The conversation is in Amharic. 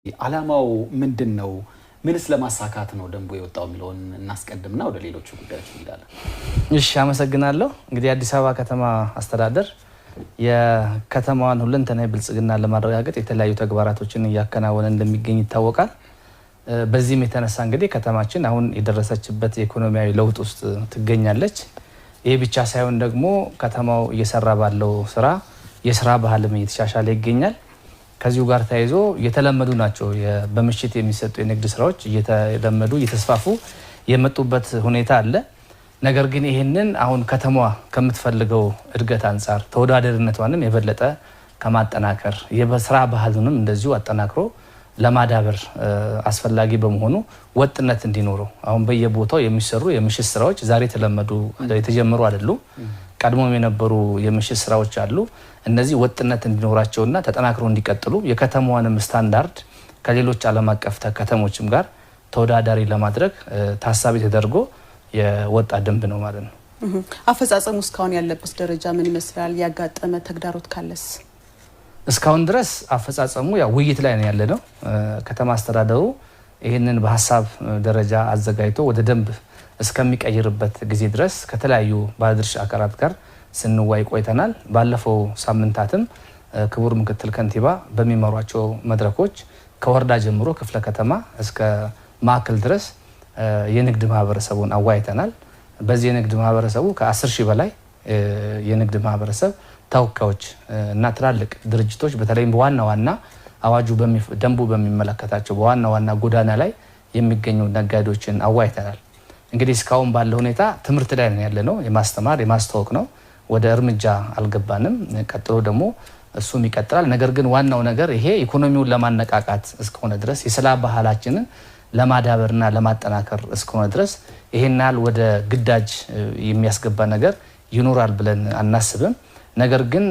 ዓላማው ምንድነው? ምንስ ለማሳካት ነው ደንቡ የወጣው የሚለውን እናስቀድምና ወደ ሌሎቹ ጉዳዮች እንሄዳለን። እሺ አመሰግናለሁ። እንግዲህ አዲስ አበባ ከተማ አስተዳደር የከተማዋን ሁለንተናዊ ብልጽግና ለማረጋገጥ የተለያዩ ተግባራቶችን እያከናወነ እንደሚገኝ ይታወቃል። በዚህም የተነሳ እንግዲህ ከተማችን አሁን የደረሰችበት ኢኮኖሚያዊ ለውጥ ውስጥ ትገኛለች። ይሄ ብቻ ሳይሆን ደግሞ ከተማው እየሰራ ባለው ስራ የስራ ባህልም እየተሻሻለ ይገኛል። ከዚሁ ጋር ተያይዞ የተለመዱ ናቸው በምሽት የሚሰጡ የንግድ ስራዎች እየተለመዱ እየተስፋፉ የመጡበት ሁኔታ አለ። ነገር ግን ይሄንን አሁን ከተማዋ ከምትፈልገው እድገት አንፃር ተወዳዳሪነቷንም የበለጠ ከማጠናከር የስራ ባህሉንም እንደዚሁ አጠናክሮ ለማዳበር አስፈላጊ በመሆኑ ወጥነት እንዲኖረው አሁን በየቦታው የሚሰሩ የምሽት ስራዎች ዛሬ ተለመዱ የተጀመሩ አይደሉም። ቀድሞም የነበሩ የምሽት ስራዎች አሉ። እነዚህ ወጥነት እንዲኖራቸውና ተጠናክሮ እንዲቀጥሉ የከተማዋንም ስታንዳርድ ከሌሎች ዓለም አቀፍ ከተሞችም ጋር ተወዳዳሪ ለማድረግ ታሳቢ ተደርጎ የወጣ ደንብ ነው ማለት ነው። አፈጻጸሙ እስካሁን ያለበት ደረጃ ምን ይመስላል? ያጋጠመ ተግዳሮት ካለስ? እስካሁን ድረስ አፈጻጸሙ ያው ውይይት ላይ ነው ያለነው። ከተማ አስተዳደሩ ይህንን በሐሳብ ደረጃ አዘጋጅቶ ወደ ደንብ እስከሚቀይርበት ጊዜ ድረስ ከተለያዩ ባለድርሻ አካላት ጋር ስንዋይ ቆይተናል። ባለፈው ሳምንታትም ክቡር ምክትል ከንቲባ በሚመሯቸው መድረኮች ከወረዳ ጀምሮ ክፍለ ከተማ እስከ ማዕከል ድረስ የንግድ ማህበረሰቡን አዋይተናል። በዚህ የንግድ ማህበረሰቡ ከ10 ሺህ በላይ የንግድ ማህበረሰብ ተወካዮች እና ትላልቅ ድርጅቶች በተለይም በዋና ዋና አዋጁ ደንቡ በሚመለከታቸው በዋና ዋና ጎዳና ላይ የሚገኙ ነጋዴዎችን አዋይተናል። እንግዲህ እስካሁን ባለው ሁኔታ ትምህርት ላይ ነው ያለነው፣ የማስተማር የማስተዋወቅ ነው። ወደ እርምጃ አልገባንም። ቀጥሎ ደግሞ እሱም ይቀጥላል። ነገር ግን ዋናው ነገር ይሄ ኢኮኖሚውን ለማነቃቃት እስከሆነ ድረስ የስራ ባህላችንን ለማዳበርና ለማጠናከር እስከሆነ ድረስ ይሄናል ወደ ግዳጅ የሚያስገባ ነገር ይኖራል ብለን አናስብም። ነገር ግን